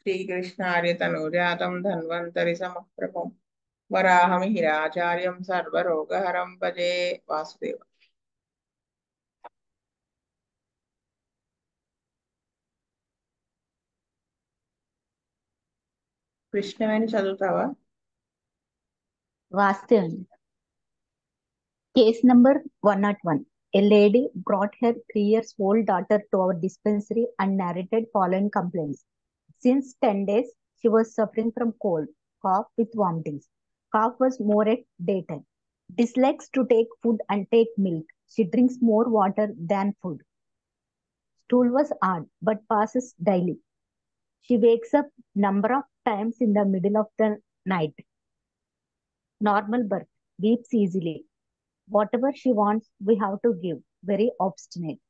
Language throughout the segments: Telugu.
శ్రీకృష్ణార్యతనూజాతం ధన్వంతరి సమప్రభం వరాహమిహిరాచార్యం సర్వరోగహరం భజే వాసుదేవ. కృష్ణవేణి చదువుతావా? Vastu. Case number 101. A lady brought her 3 years old daughter to our dispensary and narrated following complaints. Since 10 days, she was suffering from cold, cough with vomitings. Cough was more at daytime. Dislikes to take food and take milk. She drinks more water than food. Stool was odd but passes daily. She wakes up number of times in the middle of the night. Normal birth. Weeps easily. Whatever she wants, we have to give. Very obstinate.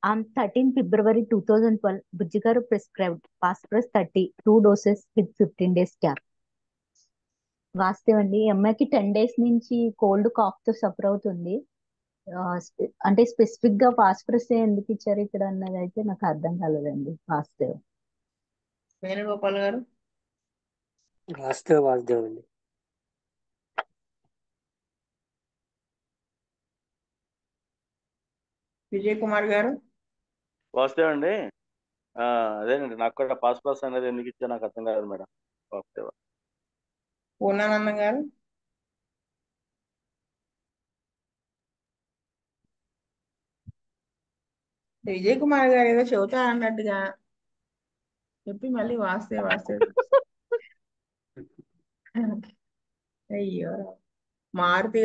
On 13 February 2012, Bujjigaru prescribed Phosphorus 30, 2 doses with 15 days gap. వాస్తవండి ఈ అమ్మాయికి 10 days నుంచి కోల్డ్ కాఫ్ తో సఫర్ అవుతుంది. అంటే స్పెసిఫిక్ గా ఫాస్ఫరస్ ఎందుకు ఇచ్చారు ఇక్కడ అన్నది అయితే నాకు అర్థం కాలేదండి. వాస్తవం వేణుగోపాల్ గారు. వాస్తవం అండి. విజయ్ కుమార్ గారు. వాస్తవం అండి. అదేనండి, నాకు కూడా పాస్ అనేది ఎందుకు ఇచ్చా నాకు అర్థం కాదు మేడం. వాస్తవం. పూర్ణానందం గారు. విజయ్ కుమార్ గారు ఏదో చెబుతా అన్నట్టుగా చెప్పి మళ్ళీ వాస్తే అయ్యో. మారుతి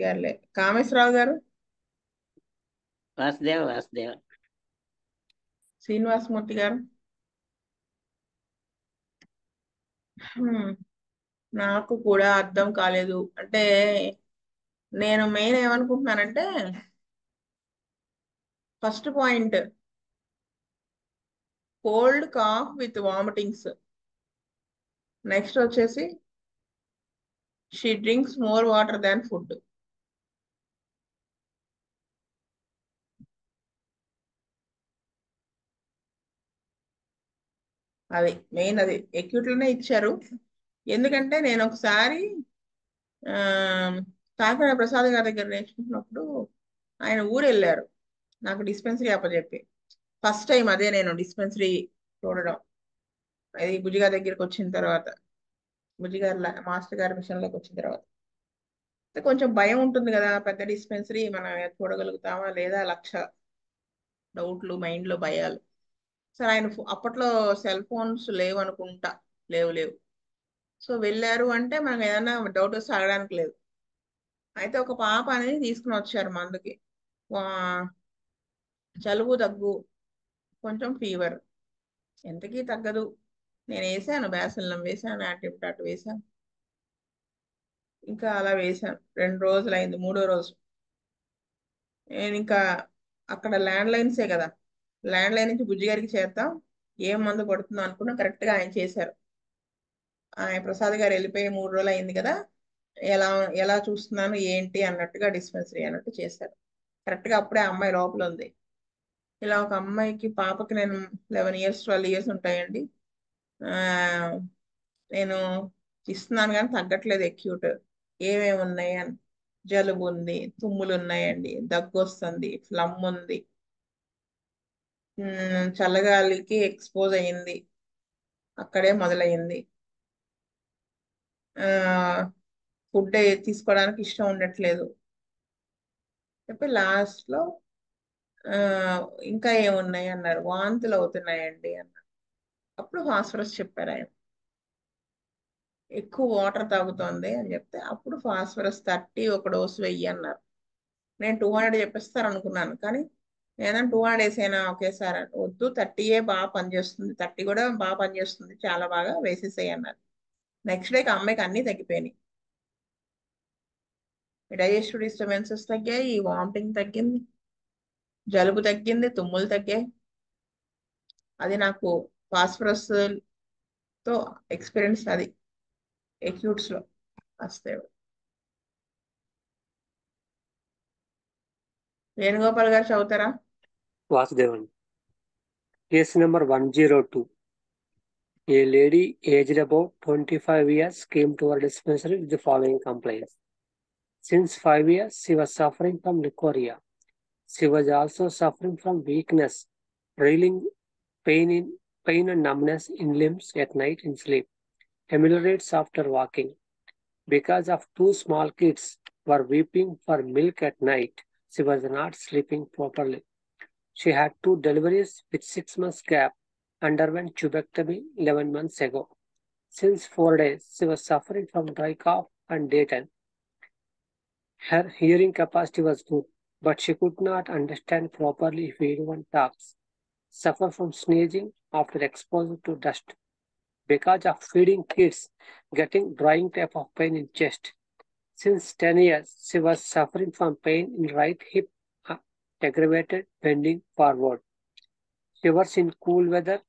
గారులే. కామేశ్వరరావు గారు. వాసుదేవ. శ్రీనివాసమూర్తి గారు. నాకు కూడా అర్థం కాలేదు. అంటే నేను మెయిన్ ఏమనుకుంటున్నానంటే first point cold cough with vomitings. Next వచ్చేసి she drinks more water than food. అది మెయిన్. అది ఎక్యూట్లోనే ఇచ్చారు. ఎందుకంటే నేను ఒకసారి కాకినాడ ప్రసాద్ గారి దగ్గర నేర్చుకుంటున్నప్పుడు ఆయన ఊరు వెళ్ళారు నాకు డిస్పెన్సరీ అప్పచెప్పి. ఫస్ట్ టైం అదే నేను డిస్పెన్సరీ చూడడం. అది బుజ్జిగారి దగ్గరికి వచ్చిన తర్వాత, బుజ్జిగారి మాస్టర్ గారి మిషన్లోకి వచ్చిన తర్వాత కొంచెం భయం ఉంటుంది కదా. పెద్ద డిస్పెన్సరీ మనం చూడగలుగుతామా లేదా, లక్ష డౌట్లు, మైండ్లో భయాలు. సరే ఆయన అప్పట్లో సెల్ ఫోన్స్ లేవు అనుకుంటా. లేవు. సో వెళ్ళారు అంటే మనకు ఏదైనా డౌట్ వస్తే అడగడానికి లేదు. అయితే ఒక పాప అనేది తీసుకుని వచ్చారు మందుకి. జలుబు, దగ్గు, కొంచెం ఫీవర్. ఎంతకీ తగ్గదు. నేను వేసాను, బ్యాసిల్లం వేసాను, యాంటీబయాటిక్ వేసాను. ఇంకా అలా వేసాను. 2 రోజులు అయింది. 3వ రోజు నేను ఇంకా అక్కడ ల్యాండ్ లైన్సే కదా, ల్యాండ్ లైన్ నుంచి బుజ్జిగారికి చేద్దాం, ఏం మందు పడుతుందో అనుకున్నా. కరెక్ట్గా ఆయన చేశారు. ఆయన ప్రసాద్ గారు వెళ్ళిపోయి 3 రోజులు అయింది కదా, ఎలా ఎలా చూస్తున్నాను ఏంటి అన్నట్టుగా డిస్పెన్సరీ అన్నట్టు చేశారు. కరెక్ట్గా అప్పుడే ఆ అమ్మాయి లోపల ఉంది. ఇలా ఒక అమ్మాయికి, పాపకి నేను 11 years 12 years ఉంటాయండి. నేను ఇస్తున్నాను కానీ తగ్గట్లేదు. ఎక్యూట్ ఏమేమి ఉన్నాయి అని. జలుబు ఉంది, తుమ్ములు ఉన్నాయండి, దగ్గు వస్తుంది, ఫ్లమ్ ఉంది, చల్లగాలికి ఎక్స్పోజ్ అయ్యింది, అక్కడే మొదలయ్యింది. ఫుడ్ తీసుకోవడానికి ఇష్టం ఉండట్లేదు చెప్పి లాస్ట్లో ఇంకా ఏమున్నాయి అన్నారు. వాంతులు అవుతున్నాయండి అన్నారు. అప్పుడు ఫాస్ఫరస్ చెప్పారు ఆయన. ఎక్కువ వాటర్ తాగుతోంది అని చెప్తే అప్పుడు ఫాస్ఫరస్ 30 1 డోసు వెయ్యి అన్నారు. నేను 200 చెప్పిస్తారు అనుకున్నాను, కానీ నేను 200 వేసేనా ఒకేసారి. వద్దు, 30 బాగా పనిచేస్తుంది, 30 కూడా బాగా పనిచేస్తుంది, చాలా బాగా వేసేసాయి అన్నారు. నెక్స్ట్ డేకి అమ్మాయికి అన్నీ తగ్గిపోయినాయి. డైజెస్టివ్ డిస్టర్బెన్సెస్ తగ్గాయి, వామిటింగ్ తగ్గింది, జలుబు తగ్గింది, తుమ్ములు తగ్గాయి. అది నాకు ఫాస్ఫరస్ తో ఎక్స్పీరియన్స్. అది ఎక్యూట్స్ లో వస్తే. వేణుగోపాల్ గారు చదువుతారా? Vasudevan. Case number 102. A lady aged about 25 years came to our dispensary with the following complaints. Since 5 years, she was suffering from leukorrhea. She was also suffering from weakness, reeling, pain and numbness in limbs at night in sleep, hemorrhoids after walking. Because of two small kids were weeping for milk at night, she was not sleeping properly. She had two deliveries with 6 months gap, underwent tubectomy 11 months ago. Since 4 days, she was suffering from dry cough and daytime. Her hearing capacity was good, but she could not understand properly if anyone talks. Suffer from sneezing after exposure to dust. Because of feeding kids, getting drying type of pain in chest. Since 10 years, she was suffering from pain in right hip, aggravated bending forward. Shivers in cool weather,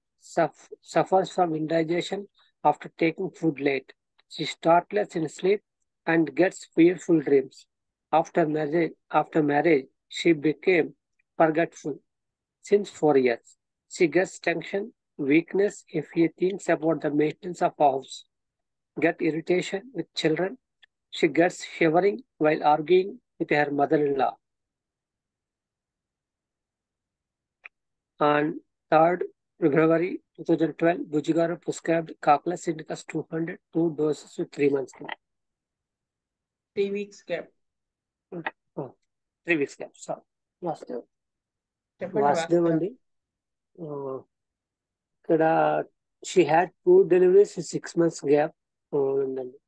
suffers from indigestion after taking food late. She startless in sleep and gets fearful dreams. After marriage, she became forgetful. Since 4 years, she gets tension, weakness if she thinks about the maintenance of house, get irritation with children. She gets shivering while arguing with her mother-in-law. On 3rd February 2012, Bujigaru prescribed Cochless Indicus 200, 2 doses with 3 months gap. 3 weeks gap. Oh, 3 weeks gap. Sorry. Vasudev. చెప్పండి Vasudev వాస్తవం. అండి. ఇక్కడ she had 2 deliveries with 6 months gap ఉందండి.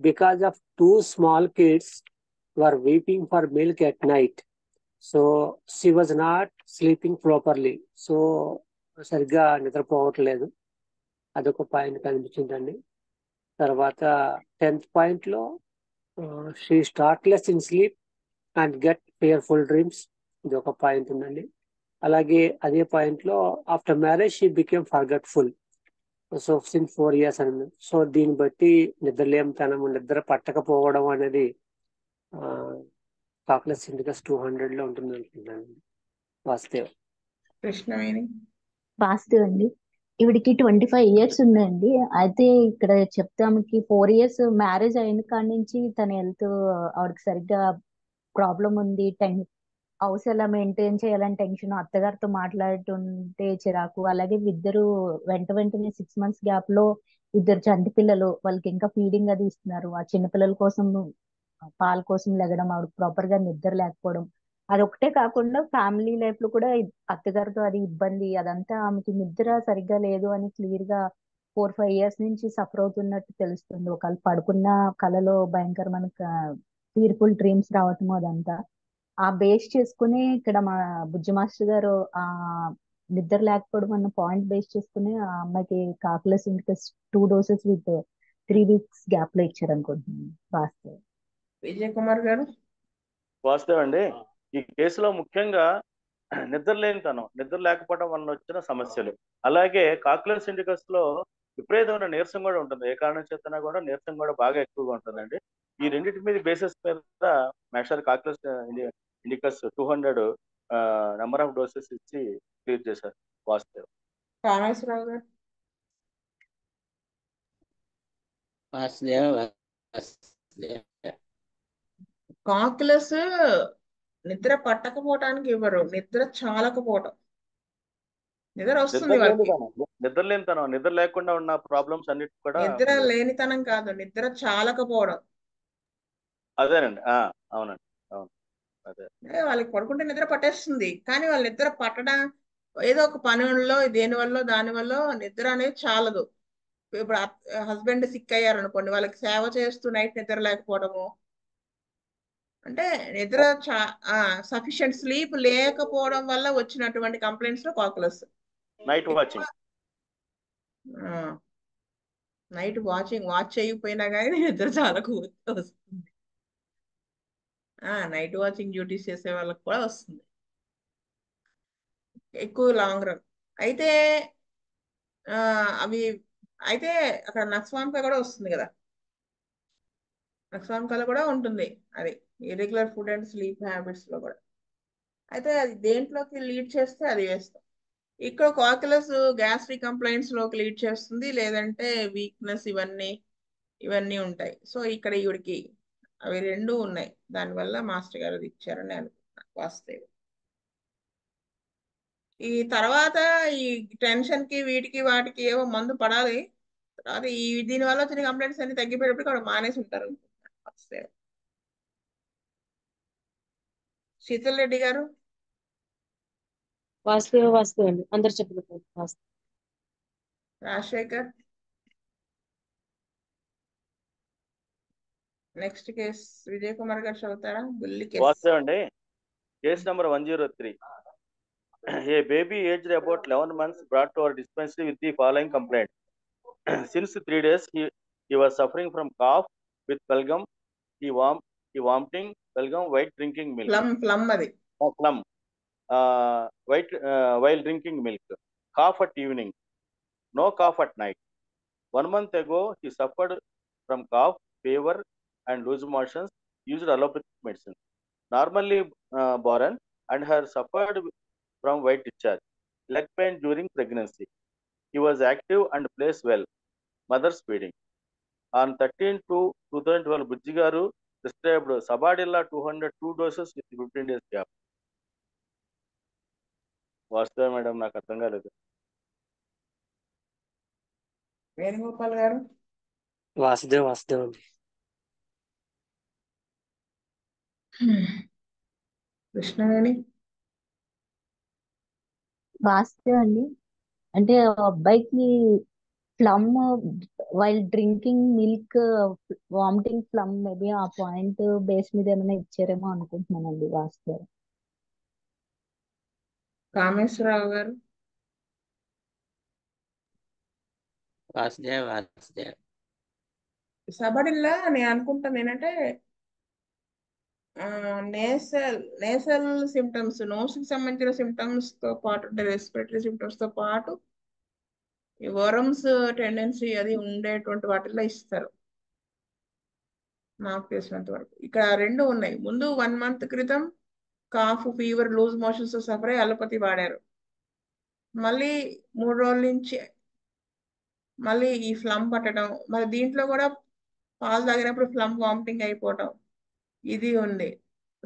Because of 2 small kids were weeping for milk at night. So she was not sleeping properly. So సరిగ్గా నిద్రపోవట్లేదు. అదొక పాయింట్ కనిపించిందండి. తర్వాత 10th పాయింట్ లో she startles in sleep and get fearful dreams. ఇది ఒక పాయింట్ ఉందండి. అలాగే అదే పాయింట్ లో after marriage she became forgetful. So since 4 years అని. సో దీన్ని బట్టి నిద్రలేమితనం, నిద్ర పట్టకపోవడం అనేది కాక్లెస్ ఇండికస్ 200 లో ఉంటుంది అనుకుంటున్నాను. వాస్తవ్. కృష్ణవేణి. వాస్తవ్ అండి. ఈవిడికి 25 years ఉందండి. అయితే ఇక్కడ చెప్తే ఆమెకి 4 years మ్యారేజ్ అయిన కాడి నుంచి తన హెల్త్ ఆవిడకి సరిగ్గా ప్రాబ్లం ఉంది. హౌస్ ఎలా మెయింటైన్ చేయాలని టెన్షన్, అత్తగారితో మాట్లాడుతుంటే చిరాకు. అలాగే ఇద్దరు వెంటనే 6 months గ్యాప్ లో ఇద్దరు చంటి పిల్లలు, వాళ్ళకి ఇంకా ఫీడింగ్ అది ఇస్తున్నారు. ఆ చిన్న పిల్లల కోసం పాల కోసం లెగడం, ఆవిడ ప్రాపర్ గా నిద్ర లేకపోవడం, అదొకటే కాకుండా ఫ్యామిలీ లైఫ్ లో కూడా అత్తగారితో అది ఇబ్బంది, అదంతా ఆమెకి నిద్ర సరిగ్గా లేదు అని క్లియర్ గా 4-5 years నుంచి సఫర్ అవుతున్నట్టు తెలుస్తుంది. ఒకవేళ పడుకున్న కలలో భయంకరమైన ఫీర్ఫుల్ డ్రీమ్స్ రావటము అదంతా ఆ బేస్ చేసుకుని ఇక్కడ మా బుజ్జి మాస్టర్ గారు ఆ నిద్ర లేకపోవడం అన్న పాయింట్ బేస్ చేసుకుని ఆ అమ్మాయికి cocculus indicus 2 doses with 3 weeks gap లో ఇచ్చారు అనుకుంటున్నాను. వాస్తవ్. విజయ్ కుమార్ గారు. వాస్తవం అండి. ఈ కేసులో ముఖ్యంగా నిద్రలేనితనం, నిద్ర లేకపోవడం వలన వచ్చిన సమస్యలు, అలాగే కాక్యులర్ సిండికస్ లో విపరీతమైన నీరసం కూడా ఉంటుంది. ఏ కారణం చేతనా కూడా నీరసం కూడా బాగా ఎక్కువగా ఉంటుందండి. ఈ రెండింటి మీద బేసిస్ మీద master cocculus indicus 200 number of doses ఇచ్చి క్లియర్ చేశారు. వాస్తవం. రామేశ్వరరావు గారు. కాక్యులస్ నిద్ర పట్టకపోవటానికి ఇవ్వరు, నిద్ర చాలకపోవటం. నిద్ర వస్తుంది వాళ్ళకి. నిద్రలేనితనం, నిద్ర లేకుండా ఉన్న ప్రాబ్లమ్స్ అన్నిటి కూడా నిద్ర లేనితనం కాదు, నిద్ర చాలకపోవడం. అదేనండి. అవునండి, అవును. అదే వాళ్ళకి పడుకుంటే నిద్ర పట్టేస్తుంది, కానీ వాళ్ళ నిద్ర పట్టడం ఏదో ఒక పనుల్లో దేని వల్ల దాని వల్ల నిద్ర అనేది చాలదు. ఇప్పుడు హస్బెండ్ సిక్ అయ్యారు అనుకోండి, వాళ్ళకి సేవ చేస్తూ నైట్ నిద్ర లేకపోవడము, అంటే నిద్ర సఫిషియెంట్ స్లీప్ లేకపోవడం వల్ల వచ్చినటువంటి కంప్లైంట్స్ లో కాకులస్. నైట్ వాచింగ్, నైట్ వాచ్ చేయకపోయినా కానీ నిద్ర చాలా వస్తుంది. నైట్ వాచింగ్ డ్యూటీస్ చేసే వాళ్ళకి కూడా వస్తుంది ఎక్కువ లాంగ్ రన్. అయితే అవి అయితే అక్కడ నక్స్వామిక కూడా వస్తుంది కదా, నక్స్వామికలో కూడా ఉంటుంది అది irregular food and sleep habits లో కూడా. అయితే అది దేంట్లోకి లీడ్ చేస్తే అది వేస్తాం. ఇక్కడ కాక్యులస్ గ్యాస్ట్రిక్ కంప్లైంట్స్ లోకి లీడ్ చేస్తుంది, లేదంటే వీక్నెస్, ఇవన్నీ ఉంటాయి. సో ఇక్కడ ఈవిడికి అవి రెండు ఉన్నాయి, దానివల్ల మాస్టర్ గారు అది ఇచ్చారని అనుకుంటున్నాను వాస్తవం. ఈ తర్వాత ఈ టెన్షన్ కి వీటికి వాటికి ఏవో మందు పడాలి. తర్వాత దీనివల్ల వచ్చిన కంప్లైంట్స్ అన్ని తగ్గిపోయేటప్పుడు కూడా మానేసి ఉంటారు వాస్తవం. శీతల్ రెడ్డి గారు. వాస్తవం అండి, అందరు చెప్పినట్టు వాస్తవం. రాజశేఖర్. నెక్స్ట్ కేస్ విజయ్ కుమార్ గారు చదువుతారా? బుల్లి కేసు. వాస్తవం అండి. Case number 103. A baby aged about 11 months brought to our dispensary with the following complaint. Since 3 days, he was suffering from cough with belgum, he vomiting, belgum, white drinking milk. Plum అది. Plum. White while drinking milk. Cough at evening. No cough at night. 1 month ago, he suffered from cough, fever, and loose motions. Used allopathic medicine. Normally born and has suffered from white discharge, leg pain during pregnancy. He was active and plays well. Mother's feeding. On 13/2/2012, Bujji garu prescribed Sabadilla 202 doses with 15 days gap. వాస్తవం మేడం, నాకు అర్థం కాలేదు. వేణుగోపాల్ గారు. వాసుదేవ్ అండి. కృష్ణవేణి. వాస్తవం అండి. అంటే అబ్బాయికి phlegm while drinking milk vomiting phlegm, maybe ఆ పాయింట్ బేస్ మీద ఏమైనా ఇచ్చారేమో అనుకుంటున్నానండి. వాస్తవం. కామేశ్వరరావు గారు. వాసుదేవ్ సబడిల్లా నేను అనుకుంటాను ఏంటంటే నేసల్ సిమ్టమ్స్, నోస్ కి సంబంధించిన సిమ్టమ్స్ తో పాటు, రెస్పిరేటరీ సిమ్టమ్స్ తో పాటు ఈ వరమ్స్ టెండెన్సీ అది ఉండేటువంటి వాటిల్లో ఇస్తారు నాకు తెలిసినంత వరకు. ఇక్కడ రెండు ఉన్నాయి. ముందు 1 month క్రితం cough, fever, loose motions suffer అయ్యి అలోపతి వాడారు. మళ్ళీ 3 రోజుల నుంచి మళ్ళీ ఈ ఫ్లమ్ పట్టడం, మరి దీంట్లో కూడా పాలు తాగినప్పుడు ఫ్లమ్ వామిటింగ్ అయిపోవటం ఇది ఉంది.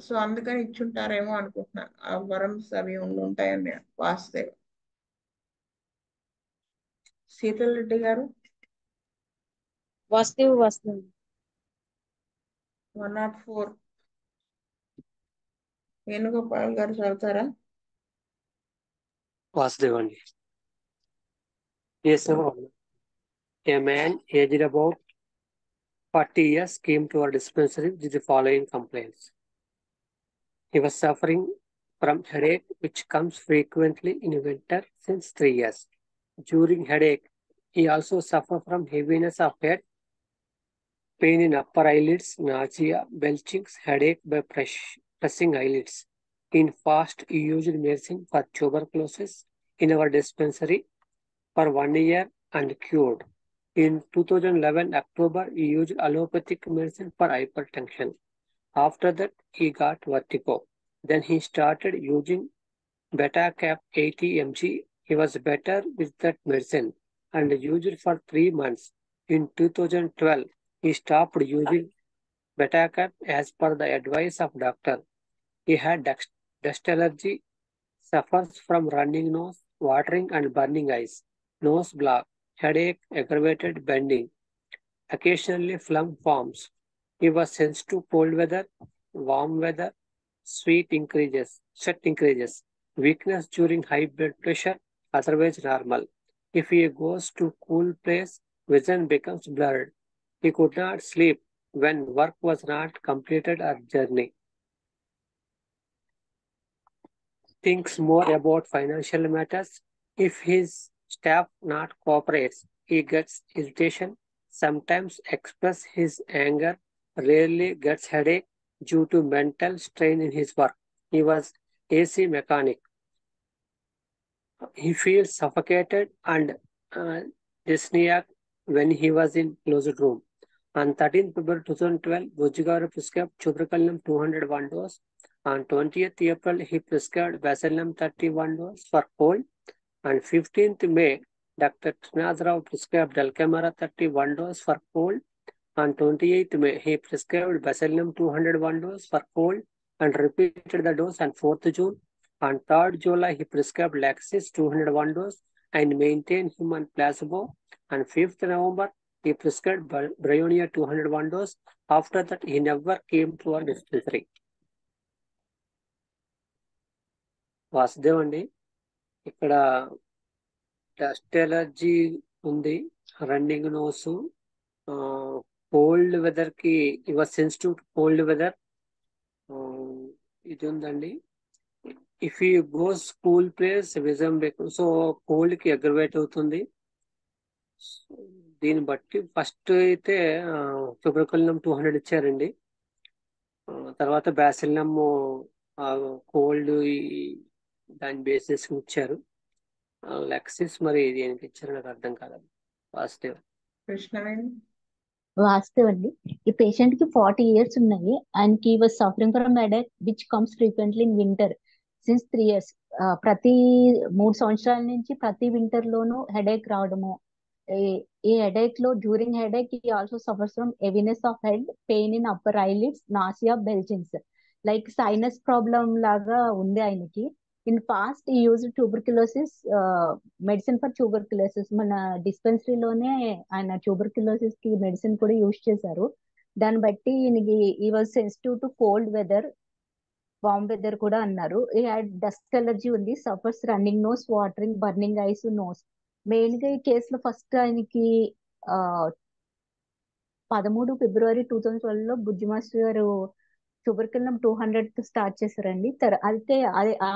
సో అందుకని ఇచ్చుంటారేమో అనుకుంటున్నాను. ఆ వరమ్స్ అవి ఉంటాయండి వాస్తవం. శీతల్ రెడ్డి గారు. వాస్తవం. 104. వేణుగోపాల్ గారు చదువుతారా? వాసుదేవ్ అండి. Yes, a man aged about 40 years came to our dispensary with the following complaints. He was suffering from headache, which comes frequently in winter since 3 years. During headache, he also suffered from heaviness of head, pain in upper eyelids, nausea, belchings, headache by pressing eyelids. In past, he used medicine for tuberculosis in our dispensary for 1 year and cured. In 2011 October, he used allopathic medicine for hypertension. After that, he got vertigo. Then he started using Betacap 80 mg. He was better with that medicine and used it for 3 months. In 2012, he stopped using Betacap as per the advice of doctor. He had dust allergy, suffers from running nose, watering and burning eyes, nose block, headache, aggravated bending. Occasionally phlegm forms. He was sensitive to cold weather, warm weather, sweat increases, weakness during high blood pressure, otherwise normal. If he goes to cool place, vision becomes blurred. He could not sleep when work was not completed or journey. Thinks more about financial matters. If his staff not cooperates, he gets irritation, sometimes express his anger, rarely gets headache due to mental strain in his work. He was AC mechanic. He feels suffocated and dyspnea when he was in closed room. On 13th February 2012, Bujji garu prescribed Tuberculin 201 dose. On 20th April, he prescribed Bacillum 31 dose for cold. On 15th May, Dr. Srinath Rao prescribed Dulcamara 31 dose for cold. On 28th May, he prescribed Bacillum 201 dose for cold and repeated the dose on 4th June. On 3rd July, he prescribed Laxis 201 dose and maintained him on placebo. On 5th November, he prescribed Bryonia 201 dose. After that, he never came to our dispensary. Vasudev అండి, ఇక్కడ డస్ట్ ఎలర్జీ ఉంది, రన్నింగ్ నోస్, కోల్డ్ వెదర్ కి ever sensitive to cold weather, ఇది ఉందండి. If you go school place విజం సో కోల్డ్ కి అగ్రవేట్ అవుతుంది. దీన్ని బట్టి ఫస్ట్ అయితే ట్యూబర్కులినం 200 ఇచ్చారండి. తర్వాత బ్యాసిల్లమ్ కోల్డ్ దాని బేసిస్ ఇచ్చారు. లెక్సిస్ మరి దేనికి ఇచ్చారు నాకు అర్థం కాలేదు. వాసుదేవ్. కృష్ణవేణి. వాస్తవ్ అండి, ఈ పేషెంట్ కి 40 years ఉన్నాయి and he was suffering from headache which comes frequently in winter since 3 years. ప్రతి 3 సంవత్సరాల నుంచి ప్రతి వింటర్ లోనూ హెడేక్ రావడము. ఈ హెడేక్ లో during headache he also suffers from heaviness of head, pain in upper eyelids, nausea, belchings, like sinus problem లాగా ఉంది ఆయనకి. In past he use tuberculosis medicine for tuberculosis, మన డిస్పెన్సరీలోనే ఆయన ట్యూబర్క్యులోసిస్ కి మెడిసిన్ కూడా యూజ్ చేశారు. దాన్ని బట్టి ఈయనకి ఈ was sensitive to cold weather, warm weather కూడా అన్నారు. ఈ డస్ట్ ఎలర్జీ ఉంది, suffers running nose, watering, burning eyes, nose. Main గా ఈ కేసులో ఫస్ట్ ఆయనకి 13 ఫిబ్రవరి 2012 లో బుజ్జి మాస్టర్ గారు ట్యూబర్కులినం 200 స్టార్ట్ చేశారండి. అయితే ఆ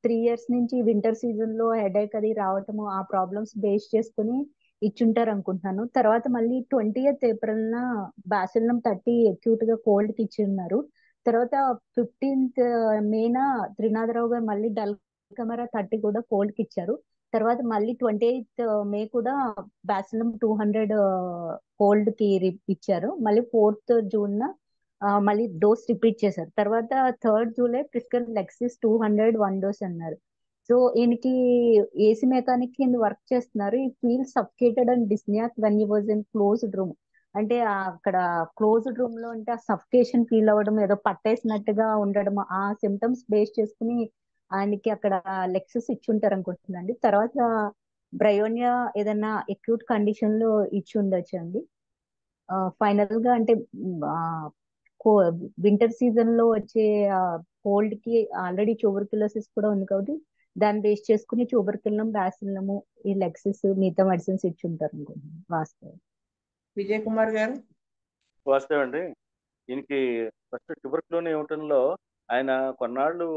3 years నుంచి వింటర్ సీజన్ లో హెడేక్ అది రావటము, ఆ ప్రాబ్లమ్స్ బేస్ చేసుకుని ఇచ్చుంటారు అనుకుంటున్నాను. తర్వాత మళ్ళీ 20th ఏప్రిల్ న బాసిల్లం 30 అక్యూట్ గా కోల్డ్ కి ఇచ్చిన్నారు. తర్వాత 15th మేన త్రినాథరావు గారు మళ్ళీ డల్కమరా 30 కూడా కోల్డ్ కి ఇచ్చారు. తర్వాత మళ్ళీ 28th మే కూడా బాసిల్లం 200 కోల్డ్ కి ఇచ్చారు. మళ్ళీ 4th జూన్ మళ్ళీ డోస్ రిపీట్ చేశారు. తర్వాత 3rd July prescribe lachesis 201 dose అన్నారు. సో ఈయనకి ఏసీ మెకానిక్ కింద వర్క్ చేస్తున్నారు. He feel suffocated and dyspnoeic when he was in closed room. అంటే అక్కడ క్లోజ్డ్ రూమ్ లో అంటే ఆ సఫికేషన్ ఫీల్ అవ్వడం, ఏదో పట్టేసినట్టుగా ఉండడం, ఆ సిమ్టమ్స్ బేస్ చేసుకుని ఆయనకి అక్కడ లెక్సిస్ ఇచ్చుంటారు అనుకుంటున్నాండి. తర్వాత బ్రయోనియా ఏదైనా అక్యూట్ కండిషన్ లో ఇచ్చి ఉండొచ్చు అండి. ఫైనల్ గా అంటే వింటర్ సీజన్ లో వచ్చే కోల్డ్ కి ఆల్రెడీ ట్యూబర్క్యులోసిస్ కూడా ఉంది కాబట్టి దాన్ని బేస్ చేసుకుని ట్యూబర్కులినం, బాసిల్లము, ఈ లెక్సిస్ మిగతా మెడిసిన్స్ ఇచ్చి ఉంటారు అనుకుంటున్నాను. వాస్తవం. విజయ్ కుమార్ గారు. వాస్తవం అండి, దీనికి ఫస్ట్ ట్యూబర్కులోని ఇవ్వటంలో ఆయన కొన్నాళ్ళు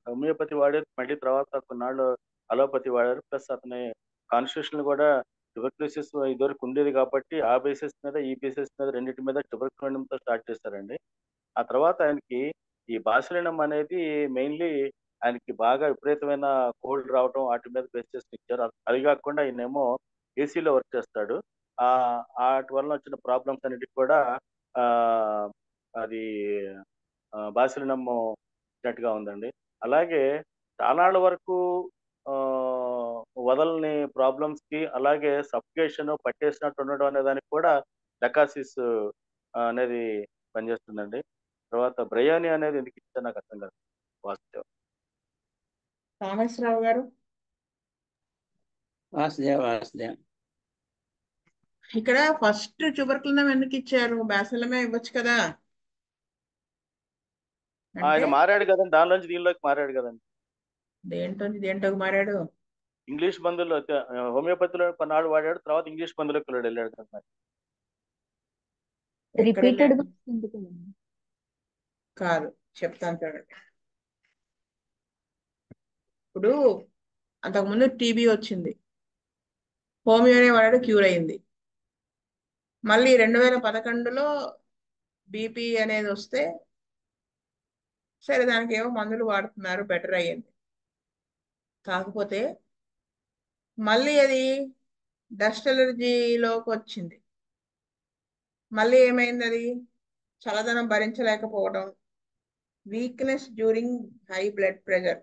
హోమియోపతి వాడారు, మళ్ళీ తర్వాత కొన్నాళ్ళు అలోపతి వాడారు. ప్లస్ అతని కాన్స్టిట్యూషన్ కూడా ట్యూబర్క్యులోసిస్ ఇదివరకు ఉండేది కాబట్టి ఆ బేసిస్ మీద ఈ బేసిస్ మీద రెండింటి మీద ట్యూబర్కులోనియంతో స్టార్ట్ చేశారండి. ఆ తర్వాత ఆయనకి ఈ బాసిలినం అనేది మెయిన్లీ ఆయనకి బాగా విపరీతమైన కోల్డ్ రావటం వాటి మీద బేస్ చేసి ఇచ్చారు. అది కాకుండా ఈయనేమో ఏసీలో వర్క్ చేస్తాడు. వాటి వల్ల వచ్చిన ప్రాబ్లమ్స్ అన్నిటికి కూడా ఆ అది బాసిలినమ్ ఇచ్చినట్టుగా ఉందండి. అలాగే చాలాళ్ళ వరకు వదలని ప్రాబ్లమ్స్ కి, అలాగే సఫికేషన్ పట్టేసినట్టు ఉండడం అనే దానికి కూడా డకాసిస్ అనేది పనిచేస్తుందండి. తర్వాత బ్రయాని అనేది ఎందుకు ఇచ్చా నాకు అర్థం కాదు. వాస్తవం. రామేశ్వరరావు గారు. వాసుదేవ్ ఇక్కడ ఫస్ట్ ట్యూబర్కులినం ఎందుకు ఇచ్చారు? బాసిల్లమే ఇవ్వచ్చు కదా. ఆయన అంటే మారాడు కదండి, దానిలోంచి దీనిలోకి మారాడు కదండి. దేంటోకి మారాడు? ఇంగ్లీష్ మందులు హోమియోపతిలో కొన్నాళ్ళు వాడాడు, తర్వాత ఇంగ్లీష్ మందులోకి వెళ్ళాడు కదా. రిపీటెడ్ కాదు, చెప్తాను చూడండి. ఇప్పుడు అంతకుముందు టీబీ వచ్చింది, హోమియోనే వాడాడు, క్యూర్ అయింది. మళ్ళీ 2011లో బీపీ అనేది వస్తే సరే దానికి ఏవో మందులు వాడుతున్నారు, బెటర్ అయ్యింది. కాకపోతే మళ్ళీ అది డస్ట్ ఎలర్జీలోకి వచ్చింది. మళ్ళీ ఏమైంది? అది చల్లదనం భరించలేకపోవడం, weakness during high blood pressure,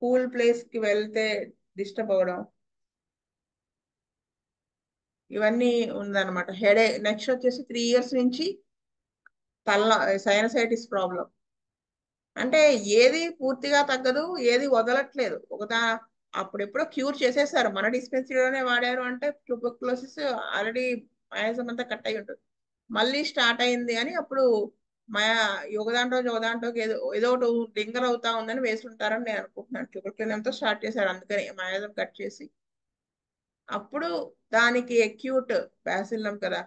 cool place కి వెళ్తే డిస్టర్బ్ అవ్వడం, ఇవన్నీ ఉందన్నమాట. నెక్స్ట్ వచ్చేసి 3 years నుంచి సైనసైటిస్ ప్రాబ్లం. అంటే ఏది పూర్తిగా తగ్గదు, ఏది వదలట్లేదు. అప్పుడెప్పుడో క్యూర్ చేసేసారు, మన డిస్పెన్సరీలోనే వాడారు అంటే ట్యూబర్క్యులోసిస్ ఆల్రెడీ మయాజం అంతా కట్ అయి ఉంటుంది. మళ్ళీ స్టార్ట్ అయింది అని అప్పుడు మయా యుగదాంటోకి ఏదో ఏదో ఒకటి డింగర్ అవుతా ఉందని వేస్తుంటారని నేను అనుకుంటున్నాను. ట్యూబర్క్యులోసిస్తో స్టార్ట్ చేశారు, అందుకని మయాజం కట్ చేసి. అప్పుడు దానికి అక్యూట్ బ్యాసిల్లం కదా,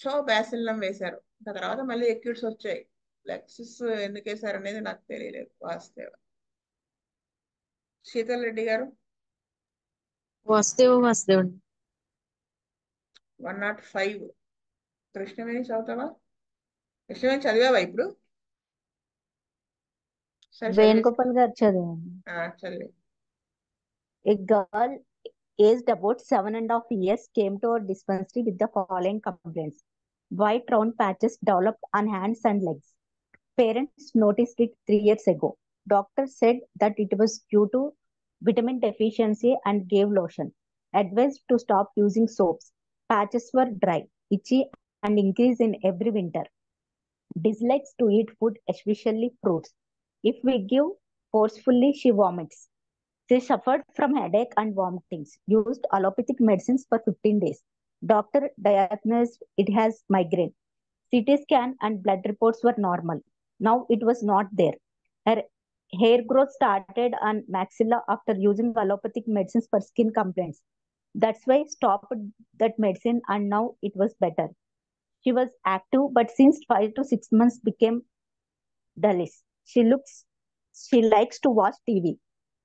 సో బ్యాసిల్లం వేశారు. ఇంకా తర్వాత మళ్ళీ అక్యూట్స్ వచ్చాయి. లెక్సిస్ ఎందుకు వేశారు అనేది నాకు తెలియలేదు వాస్తవ. శీతల్ రెడ్డి గారు వాస్తవం 105. కృష్ణవేణి చదువుతావా? కృష్ణవేణి చదివావా ఇప్పుడు? సరే చదివేసి వేణుగోపాల్ గారు చదివండి. చదివే. A girl aged about 7.5 years came to our dispensary with the following complaints. White round patches developed on hands and legs. Parents noticed it 3 years ago. Doctor said that it was due to vitamin deficiency and gave lotion. Advised to stop using soaps. Patches were dry, itchy, and increase in every winter. Dislikes to eat food, especially fruits. If we give forcefully, she vomits. She suffered from headache and vomitings. Used allopathic medicines for 15 days. Doctor diagnosed it has migraine. CT scan and blood reports were normal. Now it was not there. Her hair growth started on maxilla after using allopathic medicines for skin complaints. That's why stopped that medicine and now it was better. She was active, but since 5 to 6 months became dullish. She likes to watch TV.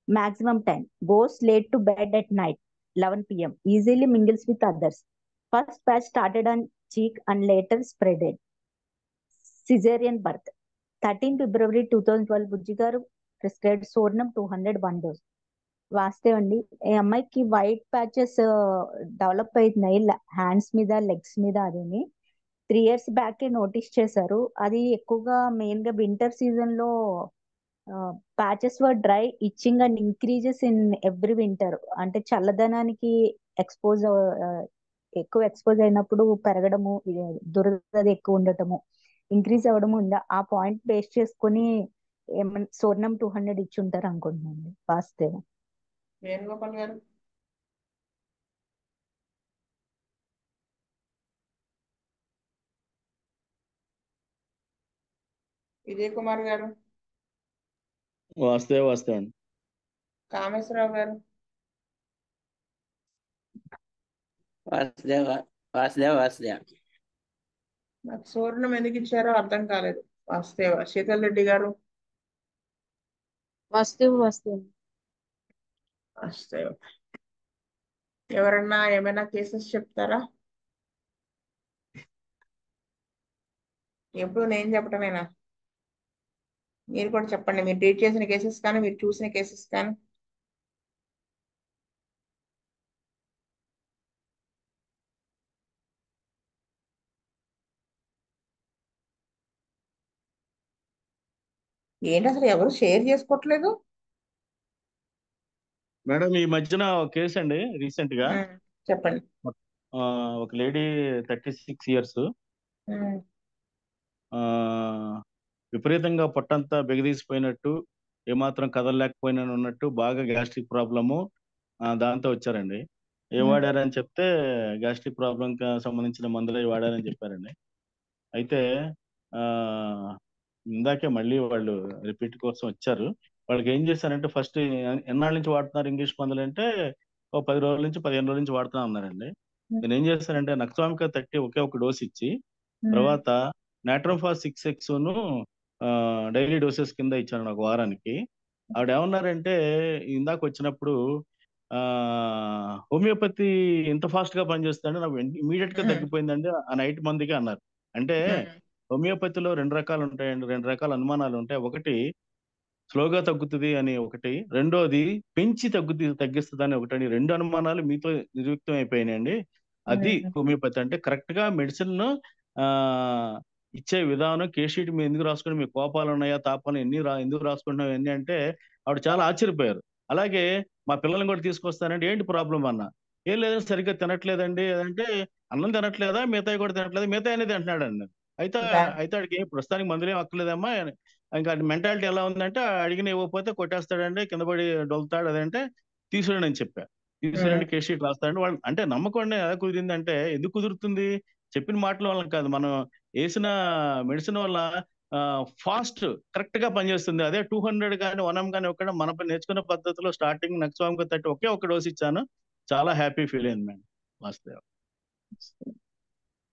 Maximum time. Goes late to bed at night, 11 p.m. Easily mingles with others. First patch started on cheek and later spreaded. Cesarean birth. 13 February 2012 బుజ్జి గారు ప్రిస్క్రైబ్డ్ సోర్ణం 201 డోస్. వాస్తవం అండి, ఈ అమ్మాయికి వైట్ ప్యాచెస్ డెవలప్ అవుతున్నాయి హ్యాండ్స్ మీద, లెగ్స్ మీద. అదేని 3 years బ్యాక్ నోటీస్ చేశారు. అది ఎక్కువగా మెయిన్ గా వింటర్ సీజన్ లో patches were dry, itching and increases in every winter. అంటే చల్లదనానికి ఎక్కువ ఎక్స్పోజ్ అయినప్పుడు పెరగడము, దురద ఎక్కువ ఉండటము, ఇంక్రీజ్ అవ్వడము ఉందా. ఆ పాయింట్ బేస్ చేసుకుని సోర్ణం 200 ఇచ్చి ఉంటారు అనుకుంటున్నాను. వాస్తవం. వేణుగోపాల్ గారు విజయ్ కుమార్ గారు వాస్తవం కామేశ్వరరావు గారు వాసుదేవ నాకు సోర్ణం ఎందుకు ఇచ్చారో అర్థం కాలేదు. వాస్తవ. శీతల్ రెడ్డి గారు వాస్తవం వాస్తవ. ఎవరన్నా ఏమైనా కేసెస్ చెప్తారా? ఎప్పుడు నేను చెప్పటమేనా? మీరు కూడా చెప్పండి, మీరు ట్రీట్ చేసిన కేసెస్ కానీ, మీరు చూసిన కేసెస్ కానీ. ఏంటి అసలు ఎవరు షేర్ చేసుకోవట్లేదు? మేడం, ఈ మధ్యన ఒక కేసు అండి, రీసెంట్ గా చెప్పండి. ఒక లేడీ 36 years, విపరీతంగా పొట్టంతా బిగదీసిపోయినట్టు, ఏమాత్రం కదలలేకపోయినా ఉన్నట్టు, బాగా గ్యాస్ట్రిక్ ప్రాబ్లము, దాంతో వచ్చారండి. ఏం వాడారని చెప్తే గ్యాస్ట్రిక్ ప్రాబ్లం సంబంధించిన మందులు వాడారని చెప్పారండి. అయితే ఇందాకే మళ్ళీ వాళ్ళు రిపీట్ కోసం వచ్చారు. వాళ్ళకి ఏం చేశారంటే, ఫస్ట్ ఎన్నాళ్ళ నుంచి వాడుతున్నారు ఇంగ్లీష్ మందులు అంటే, 10 రోజుల నుంచి 15 రోజుల నుంచి వాడుతున్నా ఉన్నారండి. నేను ఏం చేశానంటే నక్సామికా 30 ఒకే ఒక డోస్ ఇచ్చి, తర్వాత నాట్రోఫాస్ 6X డైలీ డోసెస్ కింద ఇచ్చాను ఒక వారానికి. ఆవిడ ఏమన్నారంటే, ఇందాక వచ్చినప్పుడు హోమియోపతి ఇంత ఫాస్ట్ గా పనిచేస్తుందంటే నాకు ఇమీడియట్ గా తగ్గిపోయిందండి ఆ నైట్ మందుకి అన్నారు. అంటే హోమియోపతిలో 2 రకాలు ఉంటాయండి, 2 రకాల అనుమానాలు ఉంటాయి. ఒకటి స్లోగా తగ్గుతుంది అని ఒకటి, రెండోది పెంచి తగ్గిస్తుంది అని ఒకటి. 2 అనుమానాలు మీతో నిరుక్తం అయిపోయినాయండి. అది హోమియోపతి అంటే. కరెక్ట్ గా మెడిసిన్ ఇచ్చే విధానం, కేషీట్ మీరు ఎందుకు రాసుకుని, మీ కోపాలు ఉన్నాయా, తాపాలు ఎందుకు రాసుకుంటున్నావు ఇవన్నీ అంటే ఆవిడ చాలా ఆశ్చర్యపోయారు. అలాగే మా పిల్లల్ని కూడా తీసుకొస్తానంటే ఏంటి ప్రాబ్లం అన్న, ఏం లేదు సరిగ్గా తినట్లేదండి అంటే, అన్నం తినట్లేదా, మిగతాయి కూడా తినట్లేదు, మిగతా అనేది అంటున్నాడండి. అయితే ఇంకా అయితే ఆడికి ప్రస్తుతానికి మందులు ఏం అక్కర్లేదమ్మా, ఇంకా మెంటాలిటీ ఎలా ఉందంటే అడిగిన ఇవ్వకపోతే కొట్టేస్తాడండి, కింద పడి డొలుతాడు, అదంటే తీసుకురండి అని చెప్పా. తీసుకురండి, కేషీట్ రాస్తాడండి. వాళ్ళు అంటే నమ్మకం ఎలా కుదిరిందంటే, ఎందుకు కుదురుతుంది, చెప్పిన మాటల వల్ల కాదు, మనం వేసిన మెడిసిన్ వల్ల ఫాస్ట్ కరెక్ట్ గా పనిచేస్తుంది. అదే 200 కానీ 1M కానీ ఒక్కడ మన నేర్చుకున్న పద్ధతిలో స్టార్టింగ్ నక్సవామికి తట్టి ఒకే ఒక డోస్ ఇచ్చాను, చాలా హ్యాపీ ఫీల్ అయింది మేడం. వాస్తవ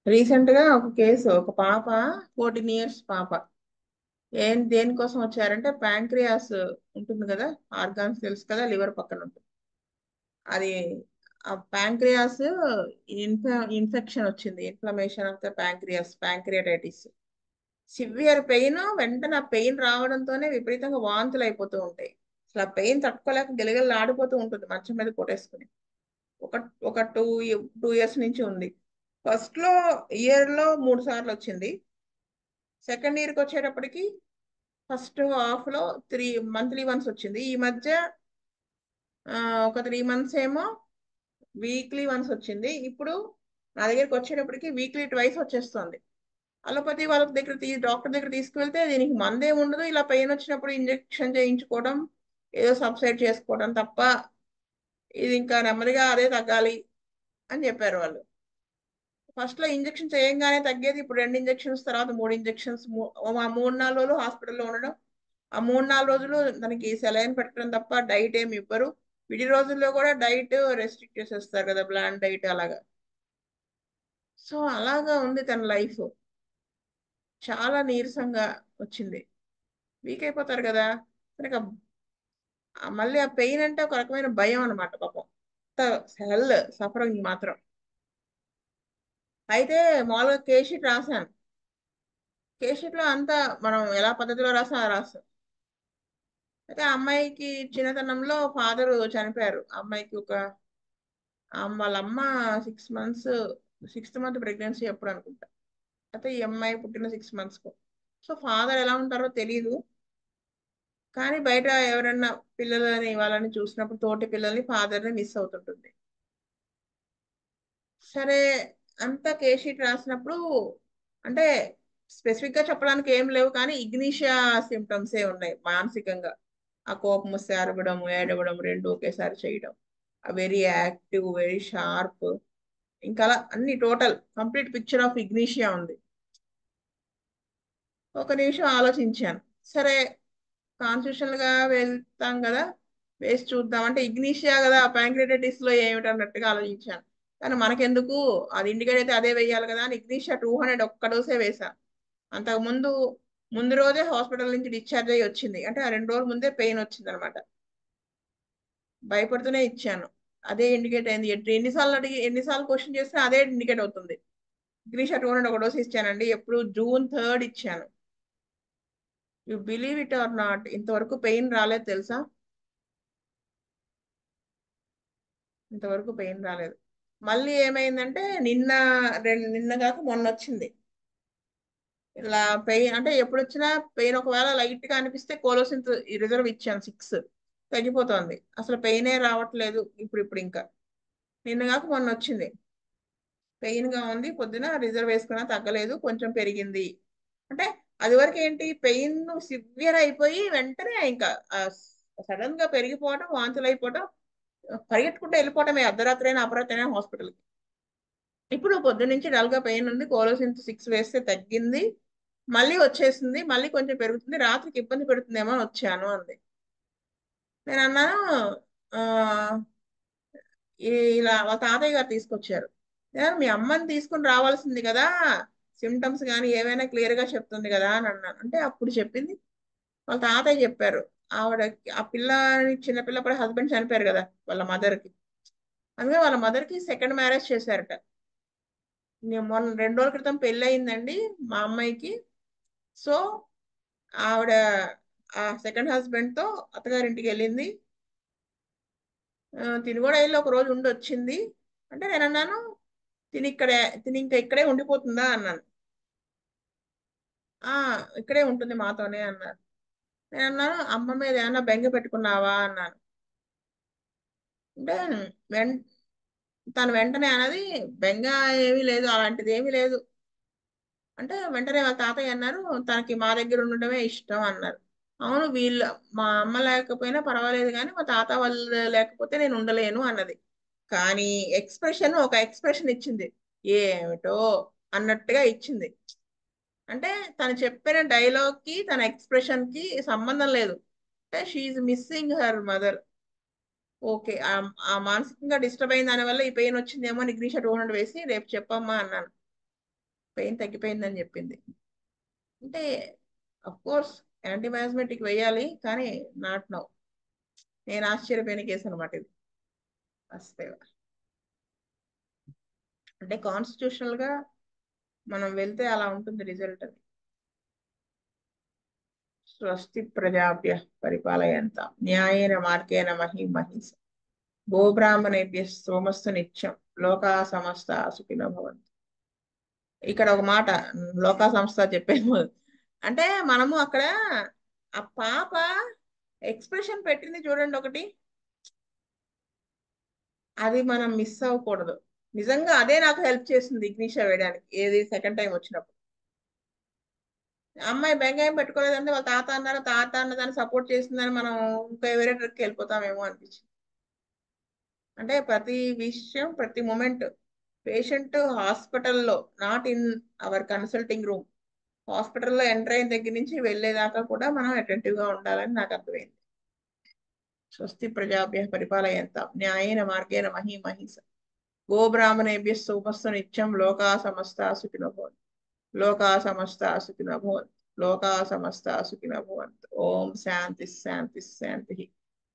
రీసెంట్ గా ఒక కేసు, ఒక పాప 14 ఇయర్స్ పాప దేనికోసం వచ్చారంటే ప్యాంక్రియాస్ ఉంటుంది కదా, ఆర్గాన్స్ తెలుసు కదా, లివర్ పక్కన ఉంటుంది. అది ఆ ప్యాంక్రియాస్ ఇన్ఫెక్షన్ వచ్చింది, inflammation of the pancreas, pancreatitis. Severe pain, వెంటనే ఆ పెయిన్ రావడంతోనే విపరీతంగా వాంతులు అయిపోతూ ఉంటాయి. అసలు ఆ పెయిన్ తట్టుకోలేక గిలగిల ఆడిపోతూ ఉంటుంది మంచం మీద కొట్టేసుకుని. ఒక ఒక టూ ఇయర్స్ నుంచి ఉంది. ఫస్ట్ లో ఇయర్ లో 3 సార్లు వచ్చింది. సెకండ్ ఇయర్ కి వచ్చేటప్పటికి ఫస్ట్ హాఫ్ లో 3 మంత్లీ వన్స్ వచ్చింది. ఈ మధ్య ఒక 3 months ఏమో వీక్లీ వన్స్ వచ్చింది. ఇప్పుడు నా దగ్గరికి వచ్చేటప్పటికి వీక్లీ ట్వైస్ వచ్చేస్తుంది. అలోపతి వాళ్ళ దగ్గర డాక్టర్ దగ్గర తీసుకువెళ్తే దీనికి మందే ఉండదు, ఇలా పెయిన్ వచ్చినప్పుడు ఇంజెక్షన్ చేయించుకోవడం, ఏదో సబ్సైడ్ చేసుకోవడం తప్ప ఇది ఇంకా నెమ్మదిగా అదే తగ్గాలి అని చెప్పారు వాళ్ళు. ఫస్ట్ లో ఇంజెక్షన్ చేయంగానే తగ్గేది, ఇప్పుడు 2 ఇంజెక్షన్స్ తర్వాత 3 ఇంజెక్షన్స్, 3-4 రోజులు హాస్పిటల్లో ఉండడం. ఆ 3-4 రోజులు దానికి సెలైన్ పెట్టడం తప్ప డైట్ ఏమి ఇవ్వరు. విడి రోజుల్లో కూడా డైట్ రెస్ట్రిక్ట్ చేసేస్తారు కదా, బ్లాండ్ డైట్ అలాగా. సో అలాగా ఉంది తన లైఫ్. చాలా నీరసంగా వచ్చింది, వీక్ అయిపోతారు కదా. కనుక మళ్ళీ ఆ పెయిన్ అంటే ఒక రకమైన భయం అనమాట పాపం. హెల్ సఫరింగ్ మాత్రం. అయితే మామూలుగా కేషీట్ రాశాను. కేషీట్ లో అంతా మనం ఎలా పద్ధతిలో రాస్తాం. అయితే ఆ అమ్మాయికి చిన్నతనంలో ఫాదర్ చనిపోయారు. ఆ అమ్మాయికి వాళ్ళ అమ్మ 6 months, 6th month ప్రెగ్నెన్సీ ఎప్పుడు అనుకుంటా. అయితే ఈ అమ్మాయి పుట్టిన 6 months కు. సో ఫాదర్ ఎలా ఉంటారో తెలియదు, కానీ బయట ఎవరన్నా పిల్లలని వాళ్ళని చూసినప్పుడు తోటి పిల్లల్ని ఫాదర్ని మిస్ అవుతుంటుంది. సరే, అంతా కేషీట్ రాసినప్పుడు అంటే స్పెసిఫిక్ గా చెప్పడానికి ఏం లేవు, కానీ ఇగ్నిషియా సిమ్టమ్స్ ఏ ఉన్నాయి మానసికంగా. ఆ కోపం వస్తే అరగడం, ఏడవడం, రెండు ఒకేసారి చేయడం, వెరీ యాక్టివ్, వెరీ షార్ప్, ఇంకా అలా అన్ని టోటల్ కంప్లీట్ పిక్చర్ ఆఫ్ ఇగ్నిషియా ఉంది. ఒక నిమిషం ఆలోచించాను. సరే, కాన్స్టిట్యూషనల్ గా వెళ్తాం కదా, వేసి చూద్దాం అంటే ఇగ్నిషియా కదా, ప్యాంక్రియాటైటిస్ లో ఏమిటన్నట్టుగా ఆలోచించాను. కానీ మనకెందుకు, అది ఇండికేట్ అయితే అదే వేయాలి కదా అని ఇగ్నిషియా 200 ఒక్క డోసే వేశాను. అంతకు ముందు రోజే హాస్పిటల్ నుంచి డిశ్చార్జ్ అయ్యి వచ్చింది. అంటే ఆ 2 రోజుల ముందే పెయిన్ వచ్చింది అనమాట. భయపడుతూనే ఇచ్చాను. అదే ఇండికేట్ అయింది. ఎన్నిసార్లు క్వశ్చన్ చేసినా అదే ఇండికేట్ అవుతుంది. ఇగ్నిషియా 200 ఒక డోస్ ఇచ్చానండి. ఎప్పుడు June 3rd ఇచ్చాను. You believe it or not, ఇంతవరకు పెయిన్ రాలేదు తెలుసా. ఇంతవరకు పెయిన్ రాలేదు. మళ్ళీ ఏమైందంటే నిన్న కాక మొన్న వచ్చింది. ఇలా పెయిన్ అంటే ఎప్పుడు వచ్చినా పెయిన్ ఒకవేళ లైట్ గా అనిపిస్తే కోలోసిన్ రిజర్వ్ ఇచ్చాను 6, తగ్గిపోతుంది. అసలు పెయినే రావట్లేదు ఇప్పుడు ఇంకా. నిన్న కాక మొన్న వచ్చింది, పెయిన్ గా ఉంది, పొద్దున రిజర్వ్ వేసుకున్నా తగ్గలేదు, కొంచెం పెరిగింది. అంటే అది వరకు ఏంటి, పెయిన్ సివియర్ అయిపోయి వెంటనే ఇంకా సడన్ గా పెరిగిపోవడం, వాంతులు అయిపోవడం, పరిగెట్టుకుంటూ వెళ్ళిపోవటమే, అర్ధరాత్రి అయినా అపరాత్రి అయినా హాస్పిటల్కి. ఇప్పుడు పొద్దున్నుంచి డల్ గా పెయిన్ ఉంది, కోలోసిన్ 6 వేస్తే తగ్గింది, మళ్ళీ వచ్చేసింది, మళ్ళీ కొంచెం పెరుగుతుంది, రాత్రికి ఇబ్బంది పెడుతుందేమో అని వచ్చాను అంది. నేను అన్నాను ఆ ఇలా వాళ్ళ తాతయ్య గారు తీసుకొచ్చారు. మీ అమ్మని తీసుకుని రావాల్సింది కదా, సిమ్టమ్స్ కానీ ఏవైనా క్లియర్ గా చెప్తుంది కదా అని అన్నాను. అంటే అప్పుడు చెప్పింది వాళ్ళ తాతయ్య చెప్పారు. ఆవిడ ఆ చిన్నపిల్లప్పుడు హస్బెండ్ చనిపోయారు కదా వాళ్ళ మదర్కి, అందుకే వాళ్ళ మదర్కి సెకండ్ మ్యారేజ్ చేశారట. మొన్న 2 రోజుల క్రితం పెళ్ళి అయిందండి మా అమ్మాయికి. సో ఆవిడ ఆ సెకండ్ హస్బెండ్ తో అత్తగారింటికి వెళ్ళింది. తిని కూడా వెళ్ళి ఒక రోజు ఉండి వచ్చింది. అంటే నేను అన్నాను, తిని ఇంకా ఇక్కడే ఉండిపోతుందా అన్నాను. ఆ ఇక్కడే ఉంటుంది మాతోనే అన్నారు. నేను అన్నాను అమ్మ మీద ఏమన్నా బెంగ పెట్టుకున్నావా అన్నాను. అంటే వెం తను వెంటనే అన్నది బెంగ ఏమీ లేదు, అలాంటిది ఏమీ లేదు. అంటే వెంటనే వాళ్ళ తాతయ్య అన్నారు తనకి మా దగ్గర ఉండడమే ఇష్టం అన్నారు. అవును వీళ్ళు మా అమ్మ లేకపోయినా పర్వాలేదు కానీ మా తాత వాళ్ళు లేకపోతే నేను ఉండలేను అన్నది. కానీ ఒక ఎక్స్ప్రెషన్ ఇచ్చింది, ఏమిటో అన్నట్టుగా ఇచ్చింది. అంటే తను చెప్పిన డైలాగ్ కి తన ఎక్స్ప్రెషన్ కి సంబంధం లేదు. అంటే she missing her mother. Okay, ఆ మానసికంగా డిస్టర్బ్ అయిన దాని వల్ల ఈ పెయిన్ వచ్చిందేమో నిగ్రీష 200 వేసి రేపు చెప్పమ్మా అన్నాను. పెయిన్ తగ్గిపోయిందని చెప్పింది. అంటే అఫ్ కోర్స్ యాంటీబయాస్మెటిక్ వేయాలి కానీ నాట్ నౌ. నేను ఆశ్చర్యపోయిన కేసు అనమాట ఇది. వస్తే అంటే కాన్స్టిట్యూషనల్ గా మనం వెళ్తే అలా ఉంటుంది రిజల్ట్ అని. స్వస్తి ప్రజాభ్య పరిపాలయంతాం న్యాయేన మార్గేణ మహీమహీస గోబ్రాహ్మణేభ్య సోమస్తు నిత్యం లోకా సమస్త సుఖినో భవంతు. ఇక్కడ ఒక మాట లోకా సంస్థ చెప్పేమో, అంటే మనము అక్కడ ఆ పాప ఎక్స్ప్రెషన్ పెట్టింది చూడండి ఒకటి, అది మనం మిస్ అవ్వకూడదు. నిజంగా అదే నాకు హెల్ప్ చేసింది ఇగ్నిష వేయడానికి, ఏది సెకండ్ టైం వచ్చినప్పుడు. అమ్మాయి బెంగాయం పెట్టుకోలేదంటే వాళ్ళ తాత అన్నారు, తాత అన్న దాన్ని సపోర్ట్ చేసిందని మనం ఇంకా వేరే ట్రిక్కి వెళ్ళిపోతామేమో అనిపించింది. అంటే ప్రతి విషయం ప్రతి మూమెంట్ పేషెంట్ హాస్పిటల్లో, not in our consulting room, హాస్పిటల్లో ఎంటర్ అయిన దగ్గర నుంచి వెళ్ళేదాకా కూడా మనం అటెంటివ్ గా ఉండాలని నాకు అర్థమైంది. స్వస్తి ప్రజాభ్య పరిపాలయంతాం న్యాయేన మార్గేణ మహీమహీస గోబ్రాహ్మణేభ్య సోమస్తు నిత్యం లోకా సమస్త సుఖినో భవంతు. లోకా సమస్త సుఖినో భవంతు. లోకా సమస్త సుఖినో భవంతు. ఓం శాంతి శాంతి శాంతి.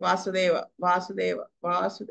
వాసుదేవ వాసుదేవ వాసుదేవ.